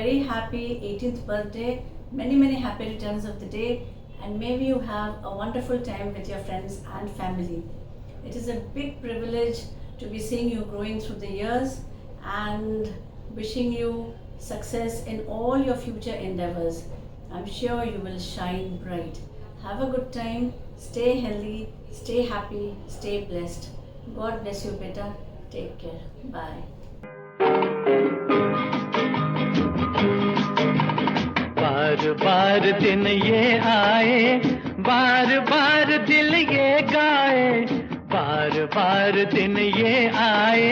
very happy 18th birthday, many happy returns of the day, and maybe you have a wonderful time with your friends and family. It is a big privilege to be seeing you growing through the years and wishing you success in all your future endeavors. I'm sure you will shine bright. Have a good time, stay healthy, stay happy, stay blessed. God bless you, beta. Take care. Bye. बार बार दिन ये आए, बार बार दिल ये गाए, बार बार दिन ये आए,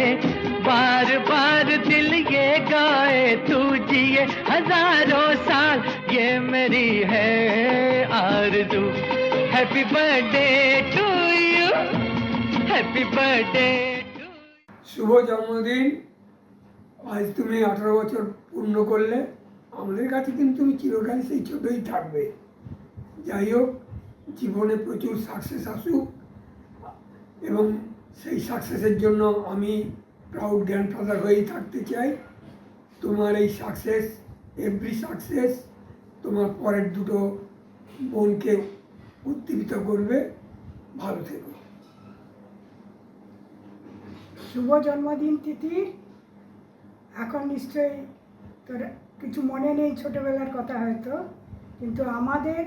बार बार दिल ये गाए, तू जिए हजारों साल, ये मेरी है आरज़ू। Happy birthday to you, happy birthday to. শুভ জন্মদিন। আজ তুমি 18 বছর পূর্ণ করলে। আমাদের কাছে কিন্তু তুমি চিরকাল সেই ছোটই থাকবে। যাই হোক, জীবনে প্রচুর সাকসেস আসুক, এবং সেই সাকসেসের জন্য আমি প্রাউড গ্র্যান্ডফাদার হয়েই থাকতে চাই। তোমার এই সাকসেস, এভরি সাকসেস তোমার পরের দুটো বোনকে উদ্দীপিত করবে। ভালো থেকো। শুভ জন্মদিন তিথি। এখন নিশ্চয়ই তোর কিছু মনে নেই ছোটোবেলার কথা হয়তো, কিন্তু আমাদের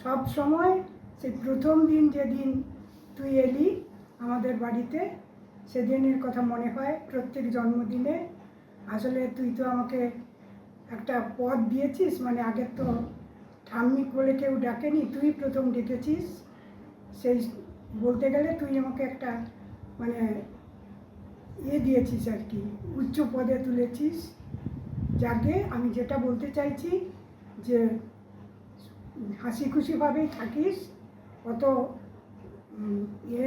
সব সময় সেই প্রথম দিন যেদিন তুই এলি আমাদের বাড়িতে, সেদিনের কথা মনে হয় প্রত্যেক জন্মদিনে। আসলে তুই তো আমাকে একটা পদ দিয়েছিস, মানে আগের তো ঠাম্মি বলে কেউ ডাকেনি, তুই প্রথম ডেকেছিস। সেই বলতে গেলে তুই আমাকে একটা মানে দিয়েছিস আর কি, উচ্চ পদে তুলেছিস। যাকে আমি যেটা বলতে চাইছি যে হাসি খুশিভাবেই থাকিস, অত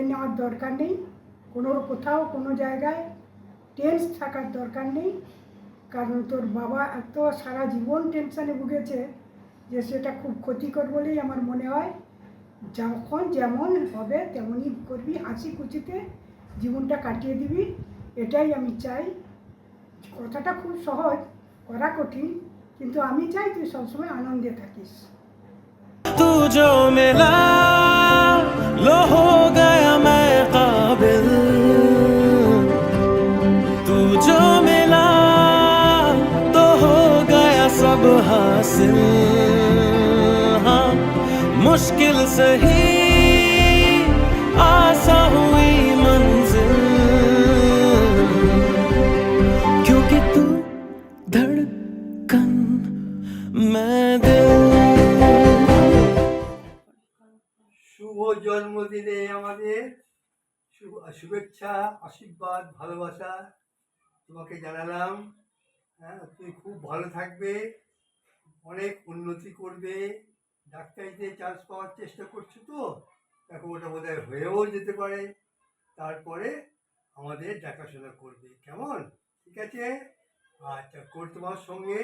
নেওয়ার দরকার নেই, কোথাও কোনো জায়গায় টেন্স থাকার দরকার নেই। কারণ তোর বাবা এত সারা জীবন টেনশানে ভুগেছে যে সেটা খুব ক্ষতিকর বলেই আমার মনে হয়। যখন যেমন হবে তেমনই করবি, হাসি খুশিতে জীবনটা কাটিয়ে দিবি, এটাই আমি চাই। কথাটা খুব সহজ, করা কঠিন, কিন্তু আমি চাই তুই সবসময় আনন্দে থাকিস। तू जो मिला लो हो गया मैं काबिल, तू जो मिला तो हो गया सब हासिल। हाँ मुश्किल सही आसा हुई मंजिल, क्योंकि तू धड़कन मैं दिल। শুভ জন্মদিনে আমাদের শুভেচ্ছা, আশীর্বাদ, ভালোবাসা তোমাকে জানালাম। হ্যাঁ, তুমি খুব ভালো থাকবে, অনেক উন্নতি করবে। ডাক্তারিতে চান্স পাওয়ার চেষ্টা করছো তো, দেখো ওটা বোধহয় হয়েও যেতে পারে। তারপরে আমাদের দেখাশোনা করবে, কেমন? ঠিক আছে? আচ্ছা, তোমার সঙ্গে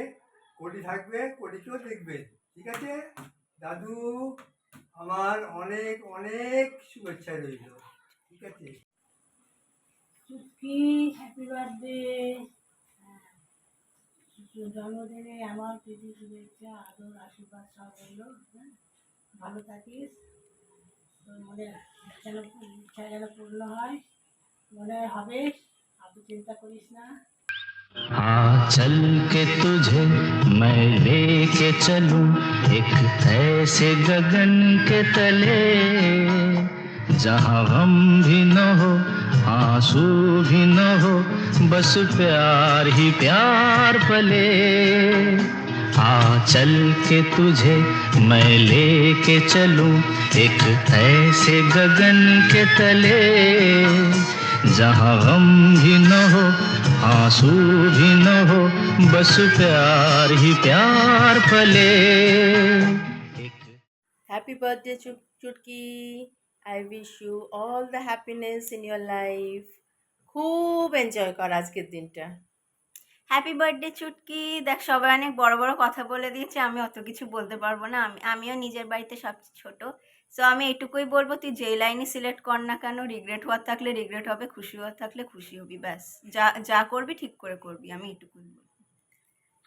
কোটি থাকবে, কোটিকেও দেখবে, ঠিক আছে? দাদু আমার অনেক অনেক শুভেচ্ছা রইল, ঠিক আছে? চুটকি, হ্যাপি বার্থডে। জন্মদিনে আমার প্রীতি শুভেচ্ছা, আদর, আশীর্বাদ সব রইল। ভালো থাকিস, তোর মনে ইচ্ছা যেন পূর্ণ হয়, মনে হবে, আর চিন্তা করিস না। हाँ चल के तुझे मैं लेके चलूं एक ऐसे गगन के तले, जहाँ गम भी न हो आंसू भी न हो, बस प्यार ही प्यार पले। हाँ चल के तुझे मैं लेके चलूं एक ऐसे गगन के तले, जहाँ गम भी न हो आंसू भी न हो, बस प्यार ही प्यार पले। Happy birthday চুটকি, I wish you all the happiness in your life. খুব এনজয় কর আজকের দিনটা। হ্যাপি বার্থডে চুটকি। দেখ, সবাই অনেক বড় বড় কথা বলে দিয়েছে, আমি অত কিছু বলতে পারবো না। আমিও নিজের বাড়িতে সবচেয়ে ছোট, সো আমি এটুকুই বলবো, তুই যেই লাইনই সিলেক্ট কর না কেন, রিগ্রেট হওয়ার থাকলে রিগ্রেট হবে, খুশি হওয়ার থাকলে খুশি হবি, ব্যাস যা যা করবি ঠিক করে করবি, আমি এটুকুই বলবো।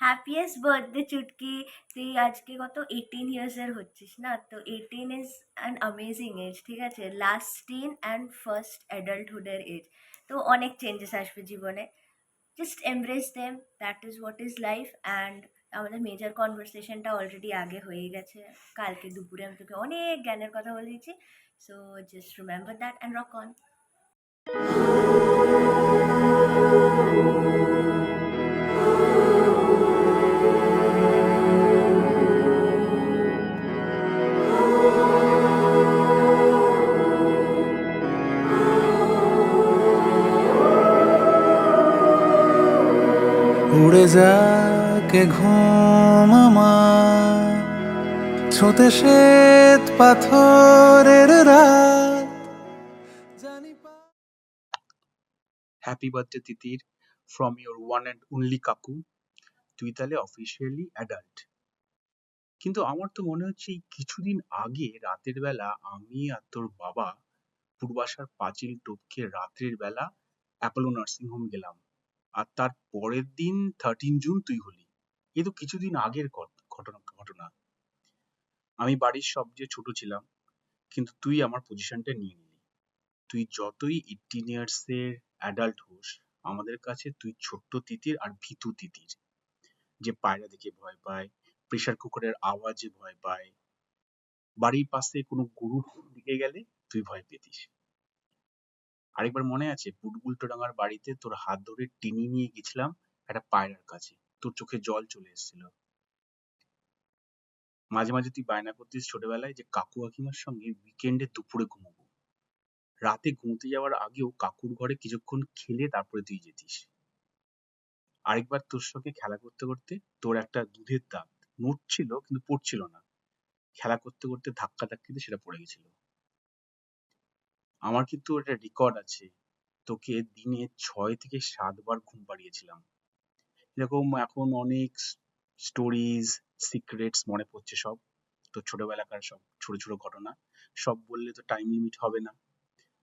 হ্যাপিয়েস্ট বার্থডে চুটকি। তুই আজকে কত 18 ইয়ার্সের হচ্ছিস না? তো 18 ইজ অ্যান অ্যামেজিং এজ, ঠিক আছে? লাস্ট টিন অ্যান্ড ফার্স্ট অ্যাডাল্টহুডের এজ। তো অনেক চেঞ্জেস আসবে জীবনে, just embrace them, that is what is life. And আমাদের মেজর কনভারসেশনটা অলরেডি আগে হয়ে গেছে, কালকে দুপুরে আমি তোকে অনেক জ্ঞানের কথা বলে দিয়েছি। So just remember that and rock on. উড়ে যাকে ঘুম আমার, ছোটে শ্বেত পাথরের রাত, জানি happy birthday Titir, from your one and only কাকু। তুই তাহলে অফিসিয়ালি অ্যাডাল্ট। কিন্তু আমার তো মনে হচ্ছে এই কিছুদিন আগে রাতের বেলা আমি আর তোর বাবা পূর্বাশার পাঁচিল টপকে রাত্রের বেলা অ্যাপোলো নার্সিং হোম গেলাম, আর তার পরের দিন 13 জুন তুই হলি। এ তো কিছুদিন আগের ঘটনা। আমি বাড়ির সবচেয়ে ছোট ছিলাম, কিন্তু তুই আমার পজিশনটা নিয়ে নিলি। তুই যতই 18 ইয়ার্সের অ্যাডাল্ট হোস, আমাদের কাছে তুই ছোট্ট তিতির আর ভীতু তিতির, যে পায়রা দেখে ভয় পায়, প্রেসার কুকারের আওয়াজে ভয় পায়, বাড়ির পাশে কোনো গরু দিকে গেলে তুই ভয় পেতিস। আরেকবার মনে আছে উল্টোডাঙার বাড়িতে তোর হাত ধরে টিনি নিয়ে গেছিলাম একটা পায়রার কাছে, তোর চোখে জল চলে এসেছিল। মাঝে মাঝে তুই বায়না করতিস ছোটবেলায় যে কাকু কাকিমার সঙ্গে উইকেন্ডে দুপুরে ঘুমাবো। রাতে ঘুমোতে যাওয়ার আগেও কাকুর ঘরে কিছুক্ষণ খেলে তারপরে তুই যেতিস। আরেকবার তোর সঙ্গে খেলা করতে করতে তোর একটা দুধের দাঁত নড়ছিল কিন্তু পড়ছিল না, খেলা করতে করতে ধাক্কা ধাক্কিতে সেটা পড়ে গেছিল। আমার কিন্তু একটা রেকর্ড আছে, তোকে দিনে 6 থেকে 7 বার ঘুম পাড়িয়েছিলাম। এরকম এখন অনেক স্টোরিজ, সিক্রেটস মনে পড়ছে সব, তোর ছোটবেলাকার সব ছোট ছোট ঘটনা। সব বললে তো টাইম লিমিট হবে না।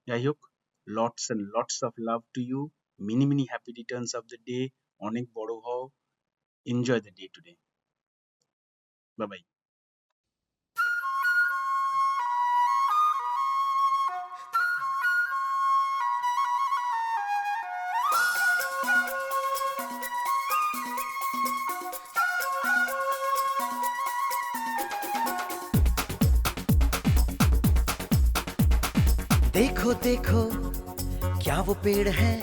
যাই হোক, lots and lots of love to you, many many happy returns of the day. অনেক বড় হও, enjoy the day today. Bye bye. देखो देखो क्या वो पेड़ है,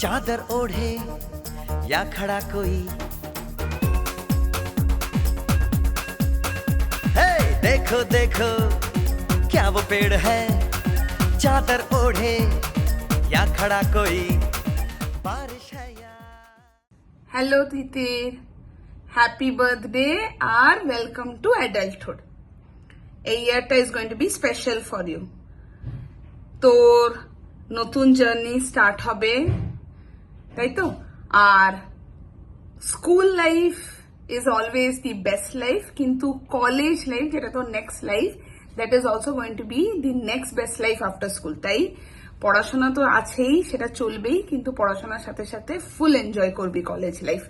चादर ओढ़े या खड़ा कोई। हे देखो देखो क्या वो पेड़ है, चादर ओढ़े या खड़ा कोई। बारिश है या হ্যালো তিতির, হ্যাপি বার্থডে আর ওয়েলকাম টু অ্যাডাল্টহুড। এই ইয়ারটা is going to be special for you. তোর নতুন জার্নি স্টার্ট হবে, তাই তো? আর school life is always the best life, কিন্তু কলেজ লাইফ যেটা তোর next life, that is also going to be the next best life after school. তাই পড়াশোনা তো আছেই, সেটা চলবেই, কিন্তু পড়াশোনার সাথে সাথে ফুল এনজয় করবি কলেজ লাইফ।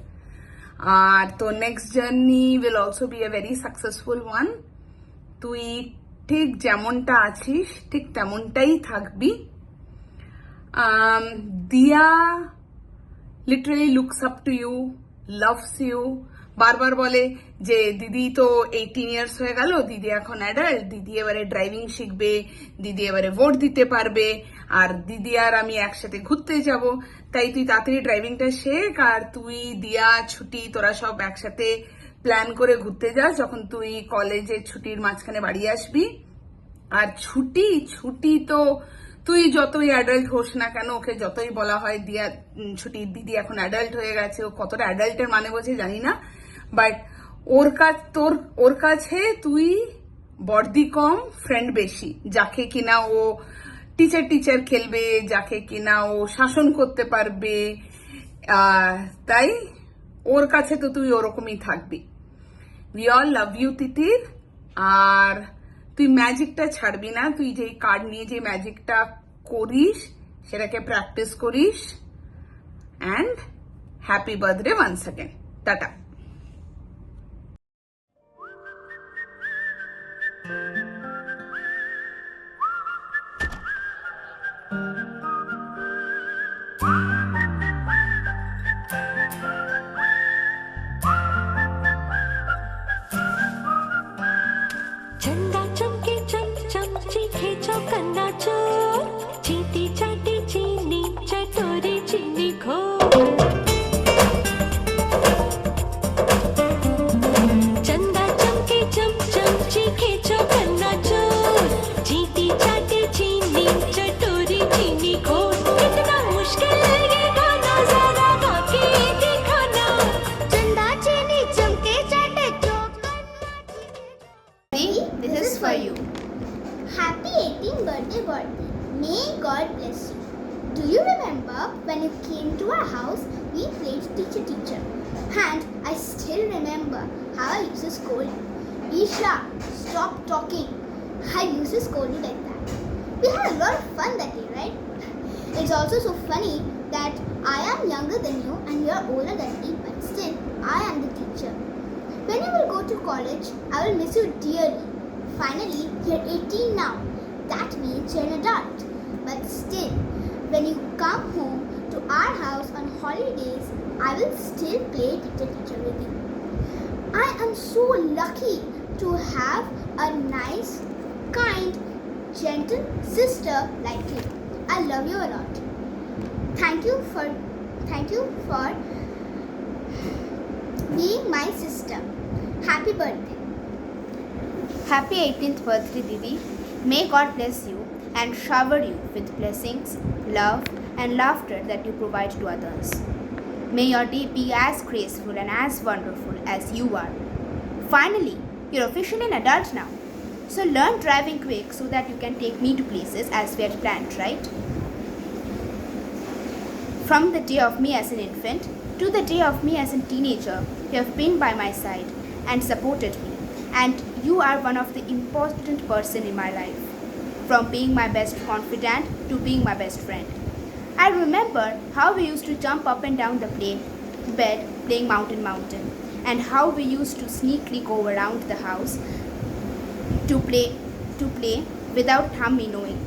আর তো next journey will also be a very successful one. তুই ঠিক যেমনটা আছিস ঠিক তেমনটাই থাকবি। Diya literally looks up to you, loves you. বারবার বলে যে দিদি তো 18 ইয়ার্স হয়ে গেল, দিদি এখন অ্যাডাল্ট, দিদি এবারে ড্রাইভিং শিখবে, দিদি এবারে ভোট দিতে পারবে, আর দিদি আর আমি একসাথে ঘুরতে যাব। তাই তুই তাড়াতাড়ি ড্রাইভিংটা শেখ, আর তুই দিয়া ছুটি তোরা সব একসাথে প্ল্যান করে ঘুরতে যাস যখন তুই কলেজের ছুটির মাঝখানে বাড়ি আসবি। আর ছুটি তো তুই যতই অ্যাডাল্ট হোস না কেন, ওকে যতই বলা হয় দিয়া ছুটির দিদি এখন অ্যাডাল্ট হয়ে গেছে, ও কতটা অ্যাডাল্টের মানে বোঝে জানি না, বাট ওর কাছে তুই বর্দি কম, ফ্রেন্ড বেশি। যাকে কিনা ও টিচার খেলবে, যাকে কিনা ও শাসন করতে পারবে, তাই ওর কাছে তো তুই ওরকমই থাকবি। উই অল লাভ ইউ তিতির। আর তুই ম্যাজিকটা ছাড়বি না, তুই যেই কার্ড নিয়ে যে ম্যাজিকটা করিস সেটাকে প্র্যাকটিস করিস। And happy birthday once again. Tata. for you. Happy 18th birthday, Birdie. May God bless you. Do you remember when you came to our house, we played teacher. And I still remember how I used to scold you. Isha, stop talking. I used to scold you like that. We had a lot of fun that day, right? It's also so funny that I am younger than you and you are older than me, but still, I am the teacher. When you will go to college, I will miss you dearly. Finally, you're 18 now. That means you're an adult. But still, when you come home to our house on holidays, I will still play teacher with you. I am so lucky to have a nice, kind, gentle sister like you. I love you a lot. Thank you for being my sister. Happy birthday. Happy 18th birthday, Didi. May God bless you and shower you with blessings, love, and laughter that you provide to others. May your day be as graceful and as wonderful as you are. Finally, you're officially an adult now. So learn driving quick so that you can take me to places as we had planned, right? From the day of me as an infant to the day of me as a teenager, you have been by my side and supported me. And you are one of the important person in my life. From being my best confidant to being my best friend. I remember how we used to jump up and down the bed playing Mountain, and how we used to sneakily go around the house to play without Hammi knowing.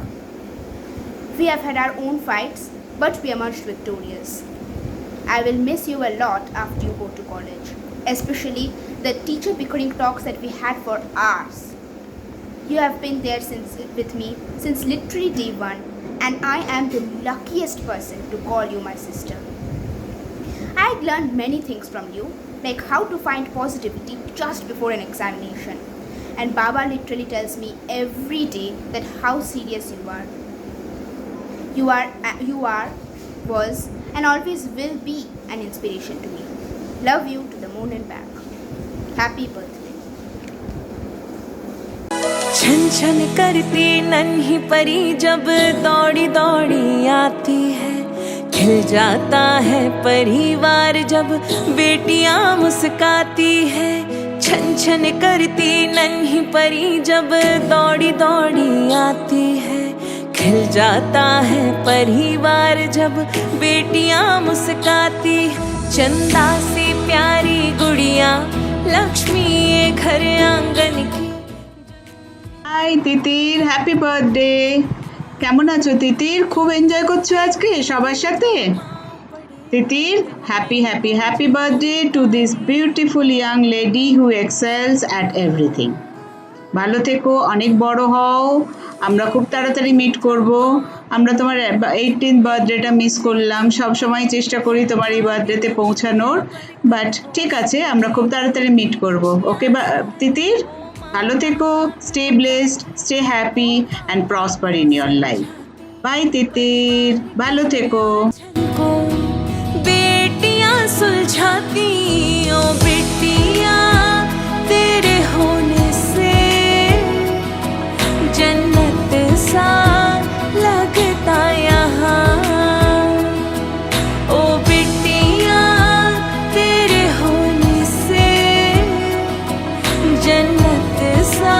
We have had our own fights, but we emerged victorious. I will miss you a lot after you go to college, especially the teacher bickering talks that we had for hours. You have been there with me since literally day one, and I am the luckiest person to call you my sister. I had learned many things from you, like how to find positivity just before an examination. And Baba literally tells me every day that how serious you are. You are, was, and always will be an inspiration to me. Love you to the moon and back. Happy birthday. छन छन करती नन्ही परी जब दौड़ी दौड़ी आती है, खिल जाता है परिवार जब बेटियां मुस्काती है। छन छन करती नन्ही परी जब दौड़ी दौड़ी आती है, खिल जाता है परिवार जब बेटियां मुस्काती। चंदा सी प्यारी गुड़िया लक्ष्मी ये घर आंगन की। Hi Titir, happy birthday. কেমন আছো তিতির? খুব এনজয় করছো আজকে সবার সাথে? Titir, happy happy happy birthday to this beautiful young lady who excels at everything. ভালো থেকো, অনেক বড় হও, আমরা খুব তাড়াতাড়ি মিট করব। আমরা তোমার 18th বার্থডেটা মিস করলাম, সব সময় চেষ্টা করি তোমার এই বার্থডেতে পৌঁছানোর, বাট ঠিক আছে, আমরা খুব তাড়াতাড়ি মিট করব। ওকে তিতির, ভালো থেকো, stay blessed, stay happy and prosper in your life. Bye Titir, ভালো থেকো। बेटियां सुलझाती ओ बेटियां तेरे होने से जन्नत सा लगता यहाँ। ओ बेटियां तेरे होने से जन्नत सा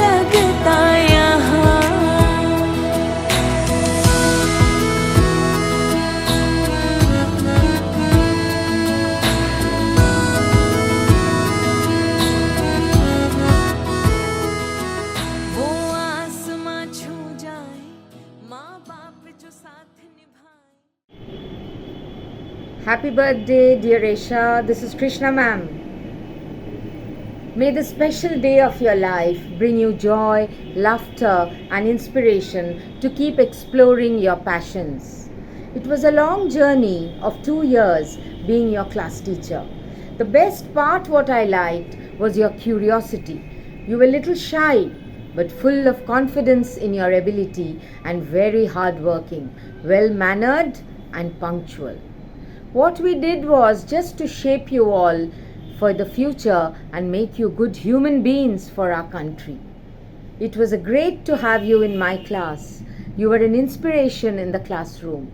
लगता यहाँ। Happy birthday, dear Resha. This is Krishna ma'am. May the special day of your life bring you joy, laughter, and inspiration to keep exploring your passions. It was a long journey of 2 years being your class teacher. The best part what I liked was your curiosity. You were a little shy, but full of confidence in your ability and very hardworking, well-mannered and punctual. What we did was just to shape you all for the future and make you good human beings for our country. It was great to have you in my class. You were an inspiration in the classroom.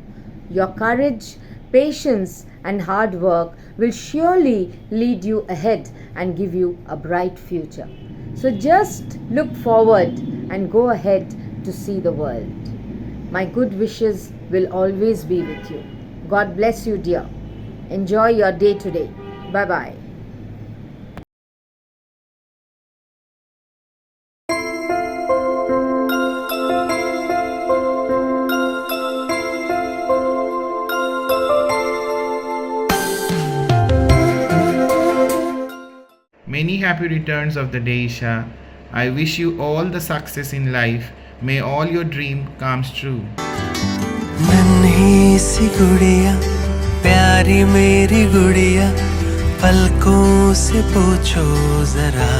Your courage, patience, and hard work will surely lead you ahead and give you a bright future. So just look forward and go ahead to see the world. My good wishes will always be with you. God bless you, dear. Enjoy your day today. Bye bye. Many happy returns of the day, Isha. I wish you all the success in life. May all your dream comes true. नन्ही सी गुड़िया प्यारी मेरी गुड़िया पलकों से पूछो जरा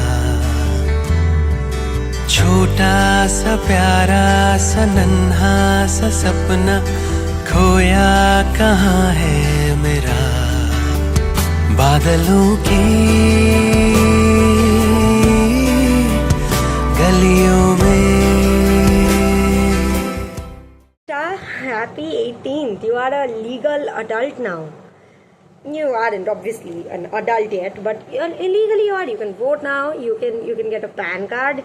छोटा सा प्यारा सा नन्हा सा सपना खोया कहाँ है मेरा बादलों की गलियों में Happy 18th. You are a legal adult now. You aren't obviously an adult yet, but illegally you are. You can vote now. You can get a PAN card.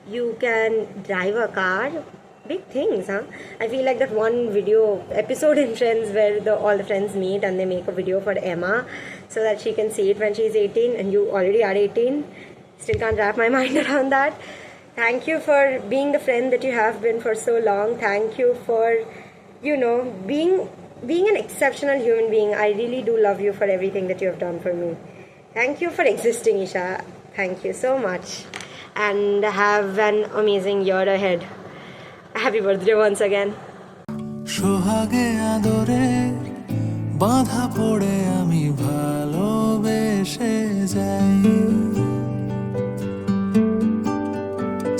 You can drive a car. Big things, huh? I feel like that one video episode in Friends where all the friends meet and they make a video for Emma so that she can see it when she's 18, and you already are 18. Still can't wrap my mind around that. Thank you for being the friend that you have been for so long. Thank you for, being an exceptional human being. I really do love you for everything that you have done for me. Thank you for existing, Isha. Thank you so much. And have an amazing year ahead. Happy birthday once again. সোহাগে আদরে বাঁধা পড়ে আমি ভালোবেসে যাই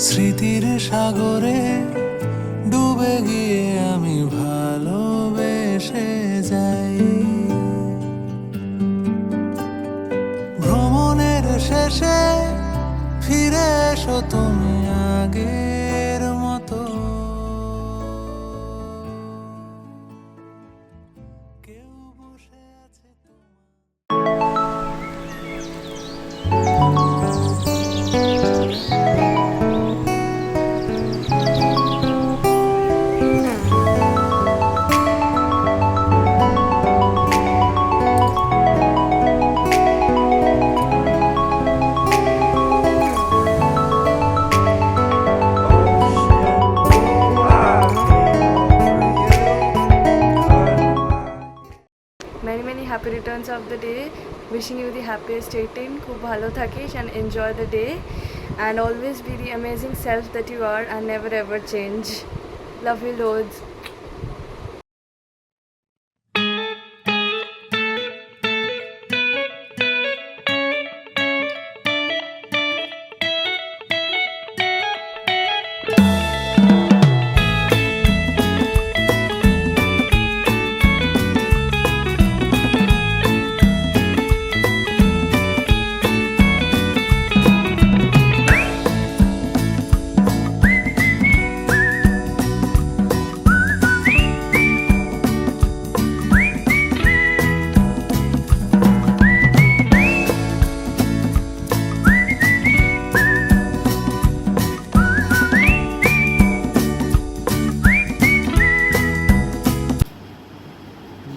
স্মৃতির সাগরে ডুবে গিয়ে আমি ভালোবেসে যাই ভ্রমণের শেষে ফিরে এসো তুমি আগের মতো Many happy returns of the day. Wishing you the happiest 18. খুব ভালো থাকিস and enjoy the day and always be the amazing self that you are and never ever change. Love you loads.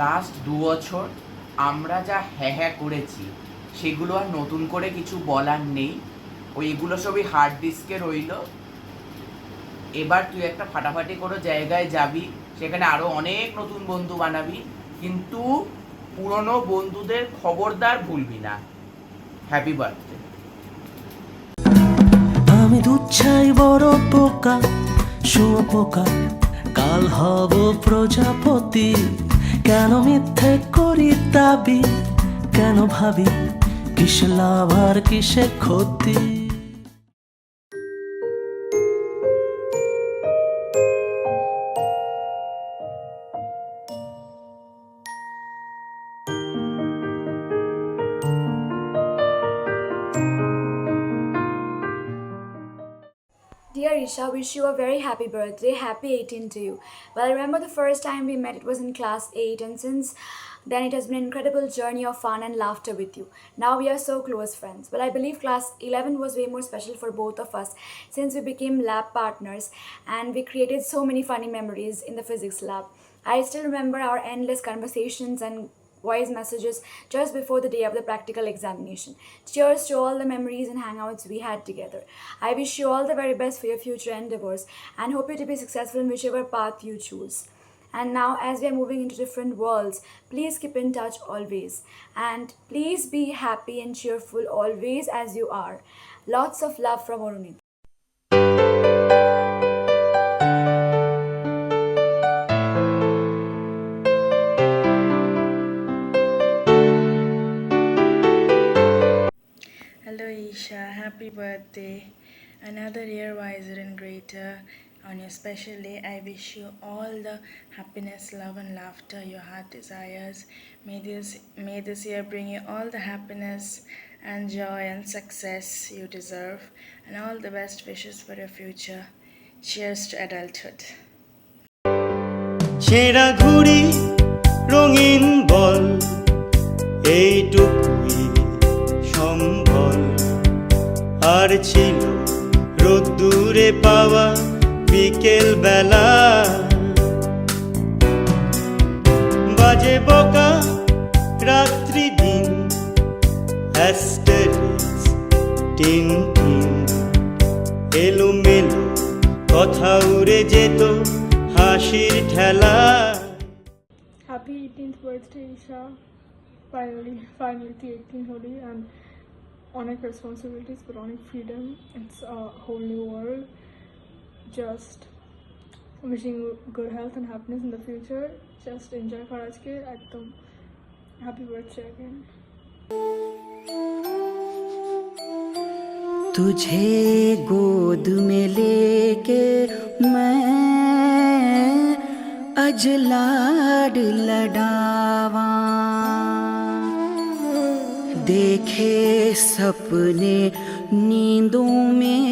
Last 2 বছর আমরা যা হ্যাঁ করেছি সেগুলো আর নতুন করে কিছু বলার নেই, ওইগুলো সবই হার্ড ডিস্কে রইল। এবার তুই একটা ফাটাফাটি করে জায়গায় যাবি, সেখানে আরও অনেক নতুন বন্ধু বানাবি, কিন্তু পুরনো বন্ধুদের খবরদার ভুলবি না। Happy birthday. আমি দুধ ছাই বড় পোকা শুয়োপোকা কাল হব প্রজাপতি কেন মিথ্যে করি দাবি কেন ভাবি কিসে লাভ আর কিসে ক্ষতি Dear Isha, wish you a very happy birthday. Happy 18 to you. Well, I remember the first time we met, it was in class 8, and since then it has been an incredible journey of fun and laughter with you. Now we are so close friends. Well, I believe class 11 was way more special for both of us since we became lab partners and we created so many funny memories in the physics lab. I still remember our endless conversations and voice messages just before the day of the practical examination. Cheers to all the memories and hangouts we had together. I wish you all the very best for your future endeavors and hope you to be successful in whichever path you choose. And now, as we are moving into different worlds, please keep in touch always. And please be happy and cheerful always as you are. Lots of love from Orunit. Hello Isha, happy birthday. Another year wiser and greater. On your special day, I wish you all the happiness, love and laughter your heart desires. May this year bring you all the happiness and joy and success you deserve, and all the best wishes for your future. Cheers to adulthood. ছেঁড়া ঘুড়ি রঙিন বল এইটুকুই সম্বল আর ছিল রোদ্দুরে পাওয়া বিকেল বেলা বাজে বকা রাত্রি দিন অ্যাস্টেরিক্স টিন টিন এলোমেলো কথা উড়ে যেত হাসির ঠেলা Happy 18th birthday, Isha. Finally 18 holi and অনেক responsibilities but অনেক freedom. It's a whole new world. Just wishing you good health and happiness in the future. Just enjoy for আজকে একদম happy birthday again. तुझे गोद में लेके मैं अजलाड लडावा देखे सपने नींदों में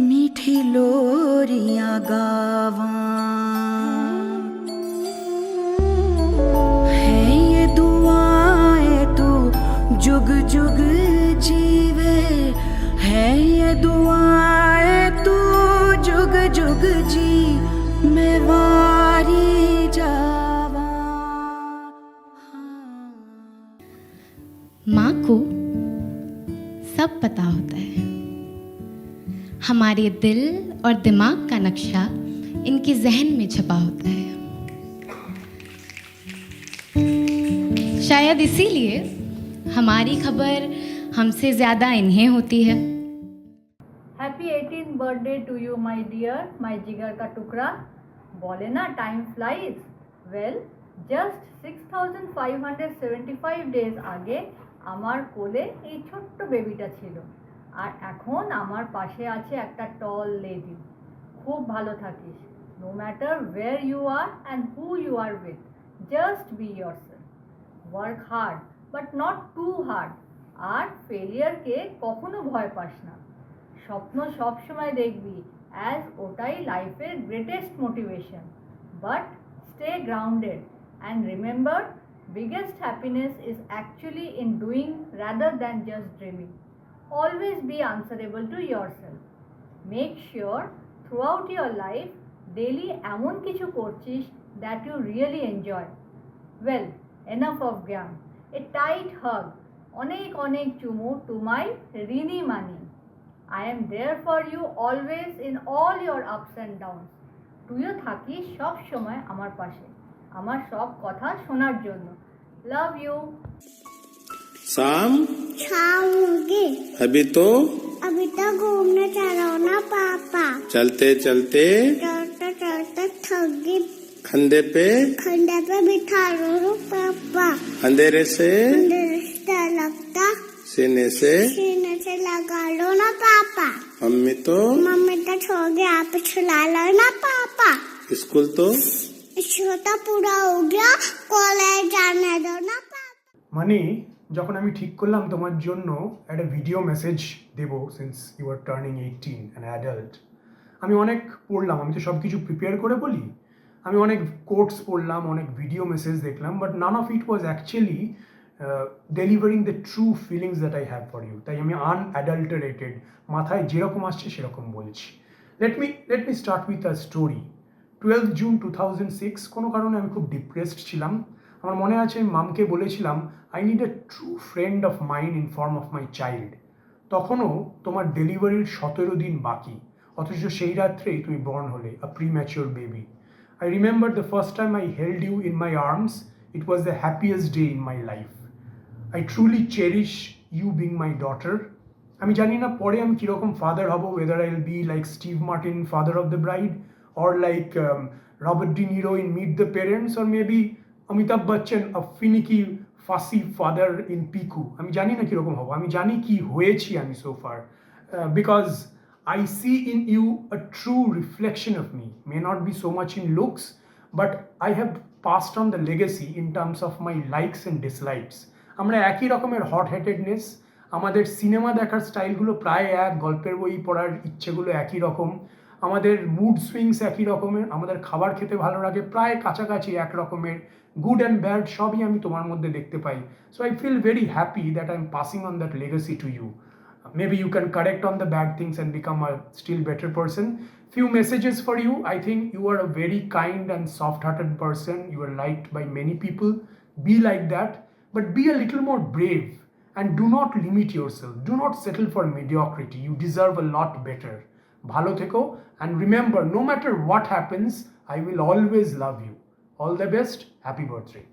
मीठी लोरियां गावा है ये दुआएं तू जुग जुग जीवे है ये दुआएं तू जुग जुग जी मैं वारी जावा माँ को सब पता होता है। हमारे दिल और दिमाग का नक्शा इनके जहन में छपा होता है। शायद इसीलिए हमारी खबर हमसे ज़्यादा इन्हें होती है। Happy 18th birthday to you my dear, my जिगर का टुकड़ा। बोले ना time flies. Well, just 6575 days आगे আমার কোলে এই ছোট্ট বেবিটা ছিল, আর এখন আমার পাশে আছে একটা টল লেডি। খুব ভালো থাকিস, no matter where you are and who you are with, just be yourself. Work hard but not too hard, আর ফেলিয়ারকে কখনো ভয় পাস না। স্বপ্ন সবসময় দেখবি অ্যাজ ওটাই লাইফের greatest motivation. But stay grounded and remember, biggest happiness is actually in doing rather than just dreaming. Always be answerable to yourself. Make sure throughout your life daily এমন কিছু করছিস that you really enjoy. Well, enough of জ্ঞান. A tight hug, অনেক অনেক চুমু to my Rini money. I am there for you always in all your ups and downs. তুইও থাকিস সব সময় আমার পাশে, আমার সব কথা শোনার জন্য। Love you. शाम खाऊंगी। अभी तो घूमने चलो ना पापा। चलते चलते चलते चलते थक गई। खंडे पे बिठा लो पापा। अंधेरे से लगता सीने से लगा लो ना पापा। मम्मी तो सो गया, आप छुला लो ना पापा। स्कूल तो छोटा पूरा हो गया, कॉलेज जाने दो ना पापा। मनी যখন আমি ঠিক করলাম তোমার জন্য একটা ভিডিও মেসেজ দেবো, since you are turning 18 an adult, আমি অনেক পড়লাম, আমি তো সব কিছু প্রিপেয়ার করে বলি, আমি অনেক কোটস পড়লাম, অনেক ভিডিও মেসেজ দেখলাম, but none of it was actually delivering the true feelings that I have for you. তাই আমি আনঅ্যাডাল্টারেটেড মাথায় যেরকম আসছে সেরকম বলছি। Let me start with a story. 12 June 2006 কোনো কারণে আমি খুব ডিপ্রেসড ছিলাম। আমার মনে আছে আমি মামকে বলেছিলাম I need a true friend of mind in form of my child. তখনও তোমার ডেলিভারির 17 দিন বাকি, অথচ সেই রাত্রেই তুমি বর্ন হলে, a premature baby. I remember the first time I held you in my arms, it was the happiest day in my life. I truly cherish you being my daughter. আমি জানি না পরে আমি কীরকম ফাদার হব, whether I'll be like Steve Martin, father of the bride, or like Robert De Niro in Meet the Parents, or maybe Amitabh Bachchan, a finicky, fussy father in Piku. আমি জানি না কীরকম হব, আমি জানি কি হয়েছি আমি so far, because I see in you a true reflection of me. May not be so much in looks, but I have passed on the legacy in terms of my likes and dislikes. আমরা একই রকমের hot হেটেডনেস, আমাদের cinema দেখার স্টাইলগুলো প্রায় এক, গল্পের বই পড়ার ইচ্ছেগুলো একই রকম, আমাদের মুড সুইংস একই রকমের, আমাদের খাবার খেতে ভালো লাগে প্রায় কাছাকাছি এক রকমের, গুড অ্যান্ড ব্যাড সবই আমি তোমার মধ্যে দেখতে পাই। So I feel very happy that I am passing on that legacy to you. Maybe you can correct on the bad things and become a still better person. Few messages for you. I think you are a very kind and soft-hearted person. You are liked by many people. Be like that, but be a little more brave and do not limit yourself. Do not settle for mediocrity. You deserve a lot better. Bhalo theko, and remember, no matter what happens, I will always love you. All the best. Happy birthday.